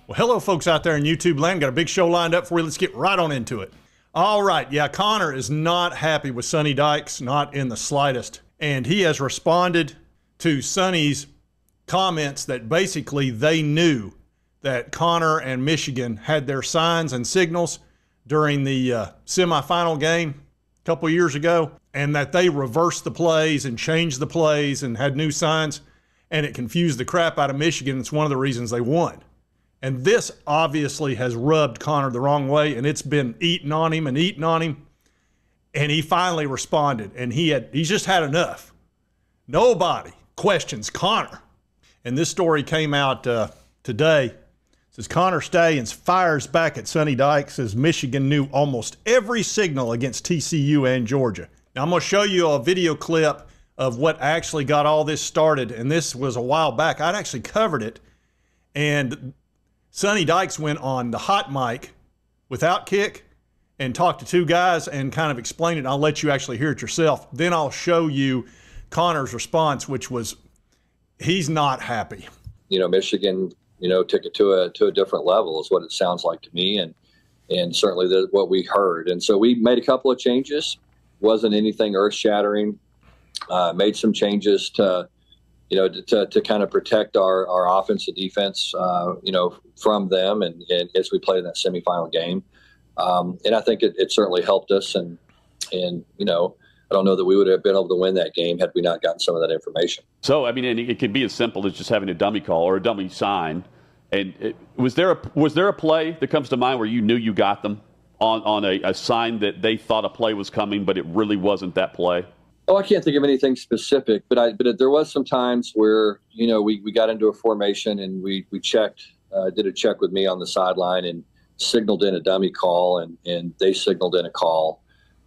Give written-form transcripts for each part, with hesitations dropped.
Well, hello, folks out there in YouTube land. Got a big show lined up for you. Let's get right on into it. All right. Yeah, Connor is not happy with Sonny Dykes, not in the slightest. And he has responded to Sonny's comments that basically they knew that Connor and Michigan had their signs and signals during the semifinal game a couple years ago, and that they reversed the plays and changed the plays and had new signs, and it confused the crap out of Michigan. It's one of the reasons they won. And this obviously has rubbed Connor the wrong way, and it's been eating on him and eating on him. And he finally responded, and he's just had enough. Nobody questions Connor. And this story came out today. It says Connor Stalions fires back at Sonny Dykes as Michigan knew almost every signal against TCU and Georgia. Now I'm going to show you a video clip of what actually got all this started, and this was a while back. I'd actually covered it, and Sonny Dykes went on the hot mic without kick and talked to two guys and kind of explained it. I'll let you actually hear it yourself. Then I'll show you Connor's response, which was he's not happy. Michigan, took it to a different level is what it sounds like to me, and certainly what we heard. And so we made a couple of changes. Wasn't anything earth-shattering. Made some changes to kind of protect our offense and defense, from them, and as we played in that semifinal game. And I think it certainly helped us. And I don't know that we would have been able to win that game had we not gotten some of that information. So, and it can be as simple as just having a dummy call or a dummy sign. And was there a play that comes to mind where you knew you got them on a sign that they thought a play was coming, but it really wasn't that play? Oh, I can't think of anything specific, but there was some times where, we got into a formation and we checked, did a check with me on the sideline and signaled in a dummy call, and they signaled in a call.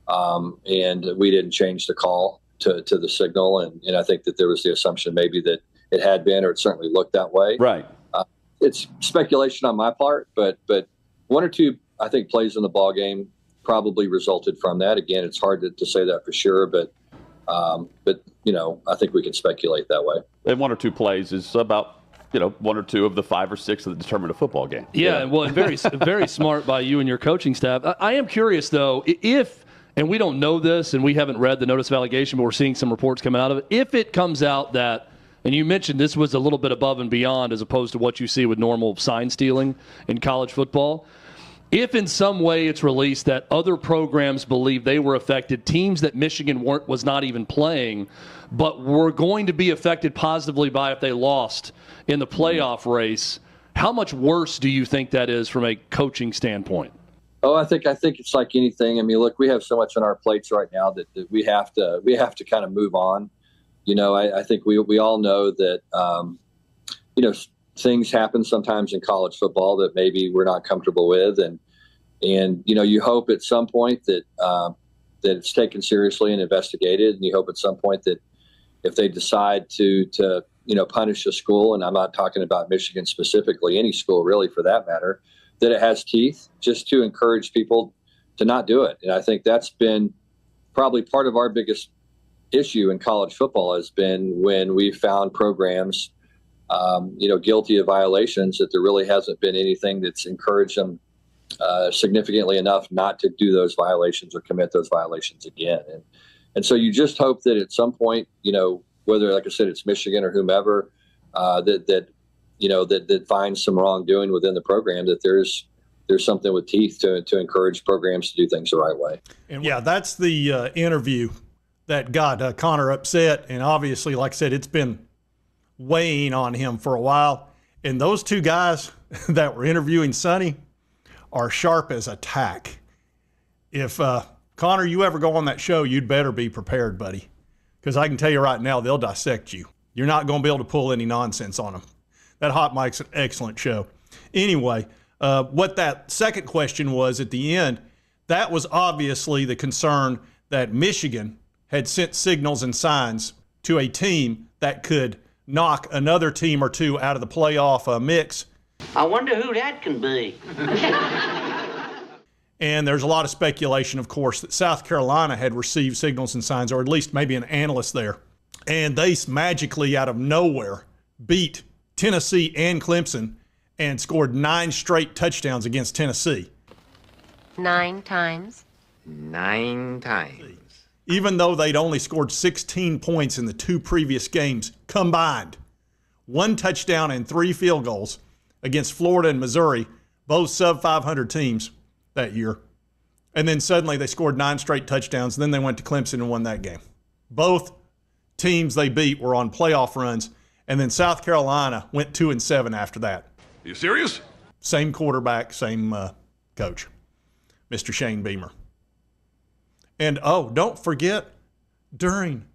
And we didn't change the call to the signal. And I think that there was the assumption maybe that it had been, or it certainly looked that way. Right. It's speculation on my part, but one or two, I think, plays in the ball game probably resulted from that. Again, it's hard to say that for sure, but I think we can speculate that way. And one or two plays is about, one or two of the 5 or 6 that determine a football game. Yeah. Well, very, very smart by you and your coaching staff. I am curious, though, and we don't know this and we haven't read the notice of allegation, but we're seeing some reports coming out of it. If it comes out that, and you mentioned this was a little bit above and beyond as opposed to what you see with normal sign stealing in college football, if in some way it's released that other programs believe they were affected, teams that Michigan was not even playing, but were going to be affected positively by if they lost in the playoff race, how much worse do you think that is from a coaching standpoint? Oh, I think it's like anything. I mean, look, we have so much on our plates right now that we have to kind of move on. I think we all know that things happen sometimes in college football that maybe we're not comfortable with, and you hope at some point that it's taken seriously and investigated, and you hope at some point that if they decide to punish a school, and I'm not talking about Michigan specifically, any school really for that matter, that it has teeth, just to encourage people to not do it. And I think that's been probably part of our biggest issue in college football has been when we found programs, guilty of violations, that there really hasn't been anything that's encouraged them significantly enough not to do those violations or commit those violations again. And so you just hope that at some point, whether, like I said, it's Michigan or whomever, that finds some wrongdoing within the program, that there's something with teeth to encourage programs to do things the right way. And yeah, that's the interview that got Connor upset. And obviously, like I said, it's been weighing on him for a while. And those two guys that were interviewing Sonny are sharp as a tack. If Connor, you ever go on that show, you'd better be prepared, buddy, because I can tell you right now, they'll dissect you. You're not going to be able to pull any nonsense on them. That hot mic's an excellent show. Anyway, what that second question was at the end, that was obviously the concern that Michigan had sent signals and signs to a team that could knock another team or two out of the playoff mix. I wonder who that can be. And there's a lot of speculation, of course, that South Carolina had received signals and signs, or at least maybe an analyst there. And they magically, out of nowhere, beat Tennessee and Clemson and scored 9 straight touchdowns against Tennessee. 9 times. 9 times. Even though they'd only scored 16 points in the 2 previous games combined. 1 touchdown and 3 field goals against Florida and Missouri, both sub-500 teams that year. And then suddenly they scored 9 straight touchdowns, and then they went to Clemson and won that game. Both teams they beat were on playoff runs, and then South Carolina went 2-7 after that. Are you serious? Same quarterback, same coach, Mr. Shane Beamer. And, oh, don't forget, during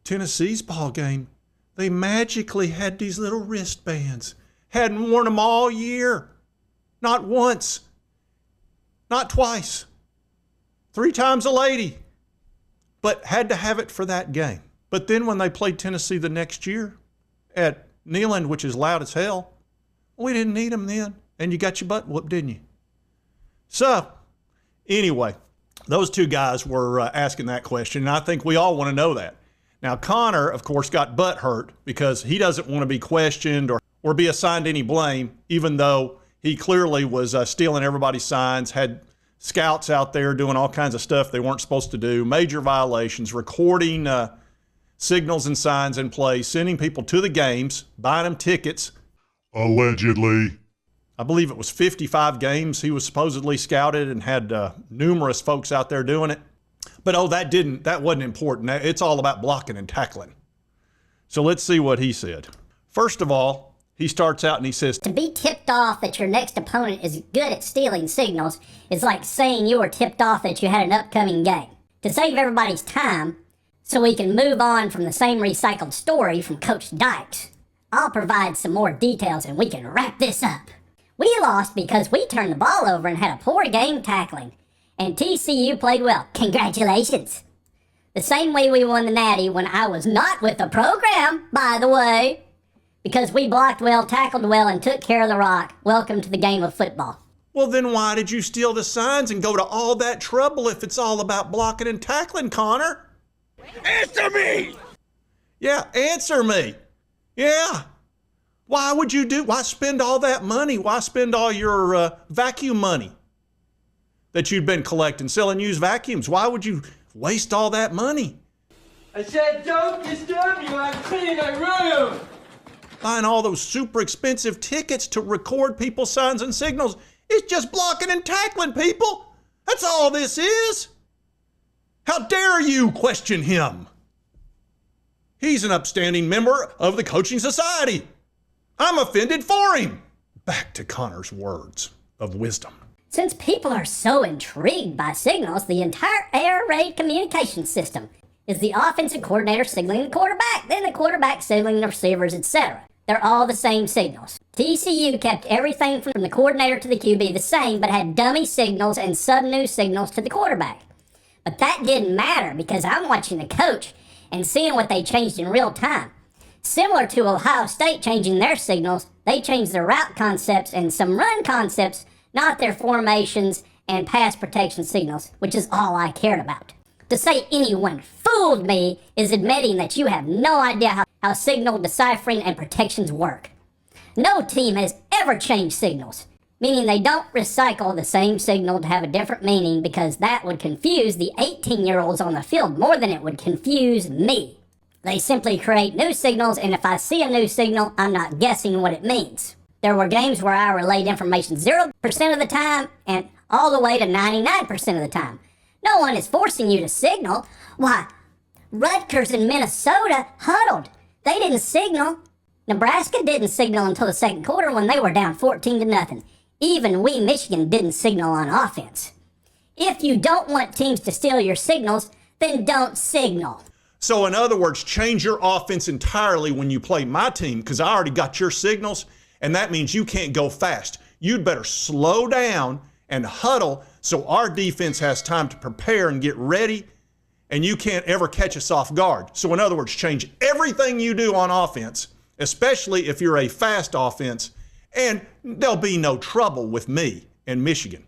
Tennessee's ball game, they magically had these little wristbands. Hadn't worn them all year. Not once. Not twice. 3 times a lady. But had to have it for that game. But then when they played Tennessee the next year at Neyland, which is loud as hell, we didn't need them then. And you got your butt whooped, didn't you? So, anyway, those 2 guys were asking that question, and I think we all want to know that. Now, Connor, of course, got butt hurt because he doesn't want to be questioned or be assigned any blame, even though he clearly was stealing everybody's signs, had scouts out there doing all kinds of stuff they weren't supposed to do, major violations, recording signals and signs in place, sending people to the games, buying them tickets. Allegedly. I believe it was 55 games he was supposedly scouted and had numerous folks out there doing it. But, that wasn't important. It's all about blocking and tackling. So let's see what he said. First of all, he starts out and he says, to be tipped off that your next opponent is good at stealing signals is like saying you were tipped off that you had an upcoming game. To save everybody's time, so we can move on from the same recycled story from Coach Dykes, I'll provide some more details and we can wrap this up. We lost because we turned the ball over and had a poor game tackling. And TCU played well. Congratulations. The same way we won the Natty when I was not with the program, by the way. Because we blocked well, tackled well, and took care of the rock. Welcome to the game of football. well, then why did you steal the signs and go to all that trouble if it's all about blocking and tackling, Connor? Answer me! Yeah, answer me. Yeah. Why spend all that money? Why spend all your vacuum money that you'd been collecting, selling used vacuums? Why would you waste all that money? I said, don't disturb you, I'm cleaning my room. Buying all those super expensive tickets to record people's signs and signals. It's just blocking and tackling, people. That's all this is. How dare you question him? He's an upstanding member of the coaching society. I'm offended for him. Back to Connor's words of wisdom. Since people are so intrigued by signals, the entire air raid communication system is the offensive coordinator signaling the quarterback, then the quarterback signaling the receivers, etc. They're all the same signals. TCU kept everything from the coordinator to the QB the same, but had dummy signals and sub-new signals to the quarterback. But that didn't matter because I'm watching the coach and seeing what they changed in real time. Similar to Ohio State changing their signals, they changed their route concepts and some run concepts, not their formations and pass protection signals, which is all I cared about. To say anyone fooled me is admitting that you have no idea how signal deciphering and protections work. No team has ever changed signals, meaning they don't recycle the same signal to have a different meaning because that would confuse the 18-year-olds on the field more than it would confuse me. They simply create new signals, and if I see a new signal, I'm not guessing what it means. There were games where I relayed information 0% of the time and all the way to 99% of the time. No one is forcing you to signal. Why, Rutgers and Minnesota huddled. They didn't signal. Nebraska didn't signal until the second quarter when they were down 14-0. Even we, Michigan, didn't signal on offense. If you don't want teams to steal your signals, then don't signal. So in other words, change your offense entirely when you play my team because I already got your signals, and that means you can't go fast. You'd better slow down and huddle so our defense has time to prepare and get ready, and you can't ever catch us off guard. So in other words, change everything you do on offense, especially if you're a fast offense, and there'll be no trouble with me and Michigan.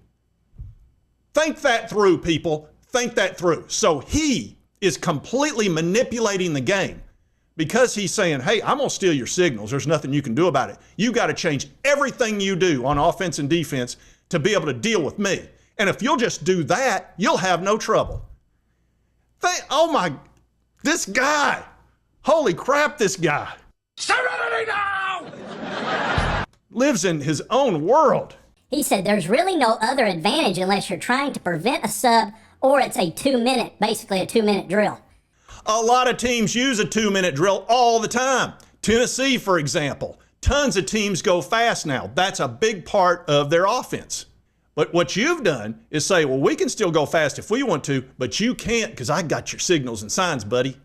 Think that through, people. Think that through. So he is completely manipulating the game. because he's saying, hey, I'm going to steal your signals. There's nothing you can do about it. You got to change everything you do on offense and defense to be able to deal with me. And if you'll just do that, you'll have no trouble. Oh my, this guy. Holy crap, this guy. Serenity now! Lives in his own world. He said there's really no other advantage unless you're trying to prevent a sub or it's a 2-minute, basically a 2-minute drill. A lot of teams use a 2-minute drill all the time. Tennessee, for example. Tons of teams go fast now. That's a big part of their offense. But what you've done is say, well, we can still go fast if we want to, but you can't because I got your signals and signs, buddy.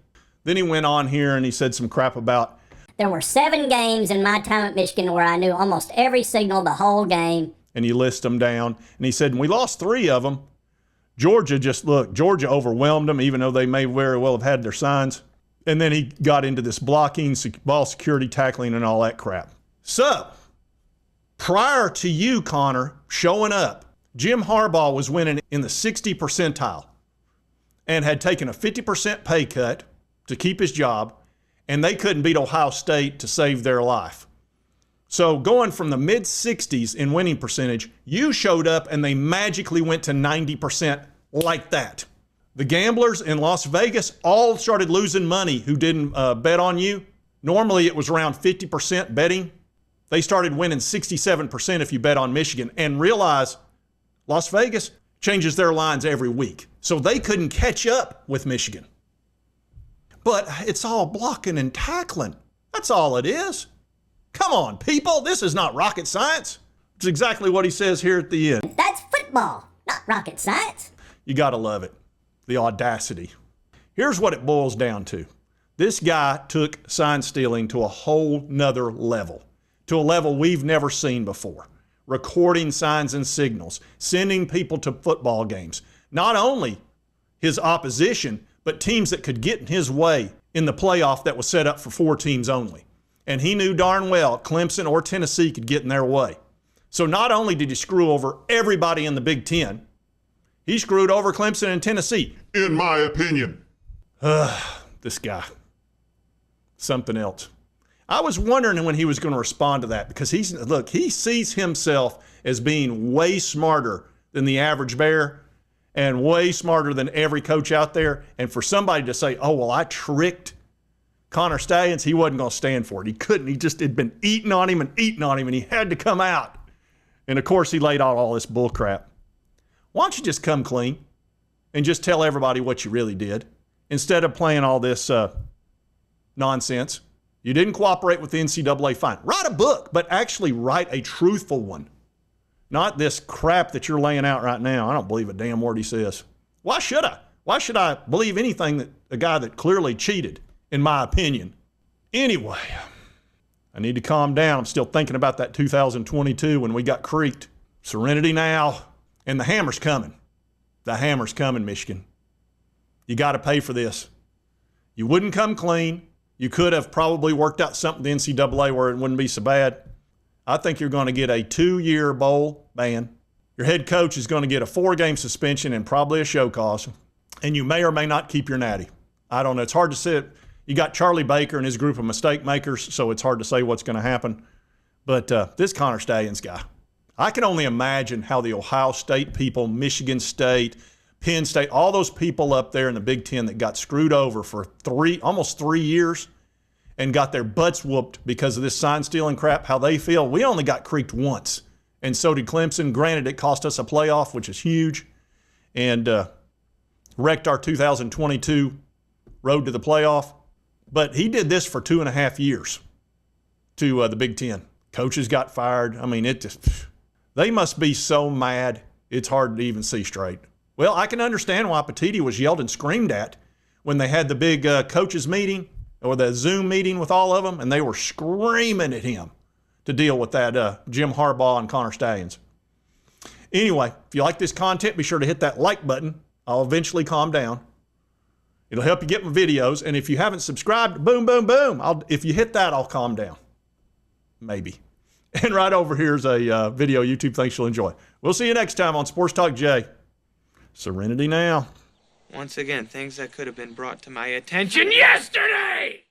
Then he went on here and he said some crap about, there were 7 games in my time at Michigan where I knew almost every signal the whole game. And he lists them down. And he said, and we lost 3 of them. Georgia Georgia overwhelmed them, even though they may very well have had their signs. And then he got into this blocking, ball security, tackling, and all that crap. So, prior to you, Connor, showing up, Jim Harbaugh was winning in the 60 percentile and had taken a 50% pay cut to keep his job, and they couldn't beat Ohio State to save their life. So going from the mid-60s in winning percentage, you showed up and they magically went to 90% like that. The gamblers in Las Vegas all started losing money who didn't bet on you. Normally it was around 50% betting. They started winning 67% if you bet on Michigan. And realize Las Vegas changes their lines every week. So they couldn't catch up with Michigan. But it's all blocking and tackling. That's all it is. Come on, people. This is not rocket science. It's exactly what he says here at the end. That's football, not rocket science. You got to love it. The audacity. Here's what it boils down to. This guy took sign stealing to a whole nother level, to a level we've never seen before. Recording signs and signals, sending people to football games. Not only his opposition, but teams that could get in his way in the playoff that was set up for 4 teams only. And he knew darn well Clemson or Tennessee could get in their way. So not only did he screw over everybody in the Big Ten, he screwed over Clemson and Tennessee. In my opinion. This guy. Something else. I was wondering when he was going to respond to that because he sees himself as being way smarter than the average bear and way smarter than every coach out there. And for somebody to say, oh, well, I tricked Connor Stalions, he wasn't going to stand for it. He couldn't. He just had been eating on him, and he had to come out. And, of course, he laid out all this bull crap. Why don't you just come clean and just tell everybody what you really did instead of playing all this nonsense? You didn't cooperate with the NCAA, fine. Write a book, but actually write a truthful one. Not this crap that you're laying out right now. I don't believe a damn word he says. Why should I? Why should I believe anything that a guy that clearly cheated, in my opinion? Anyway, I need to calm down. I'm still thinking about that 2022 when we got creaked. Serenity now. And the hammer's coming. The hammer's coming, Michigan. You got to pay for this. You wouldn't come clean. You could have probably worked out something with the NCAA where it wouldn't be so bad. I think you're going to get a 2-year bowl ban. Your head coach is going to get a 4-game suspension and probably a show cause. And you may or may not keep your natty. I don't know. It's hard to say. You got Charlie Baker and his group of mistake makers, so it's hard to say what's going to happen. But this Connor Stalions guy, I can only imagine how the Ohio State people, Michigan State, Penn State, all those people up there in the Big Ten that got screwed over for almost 3 years and got their butts whooped because of this sign stealing crap, how they feel. We only got creaked once, and so did Clemson. Granted, it cost us a playoff, which is huge, and wrecked our 2022 road to the playoff. But he did this for 2.5 years to the Big Ten. Coaches got fired. I mean, they must be so mad, it's hard to even see straight. Well, I can understand why Petiti was yelled and screamed at when they had the big coaches meeting or the Zoom meeting with all of them, and they were screaming at him to deal with that Jim Harbaugh and Connor Stalions. Anyway, if you like this content, be sure to hit that like button. I'll eventually calm down. It'll help you get my videos, and if you haven't subscribed, boom, boom, boom. If you hit that, I'll calm down. Maybe. And right over here's a video YouTube thinks you'll enjoy. We'll see you next time on Sports Talk Jay. Serenity now. Once again, things that could have been brought to my attention yesterday!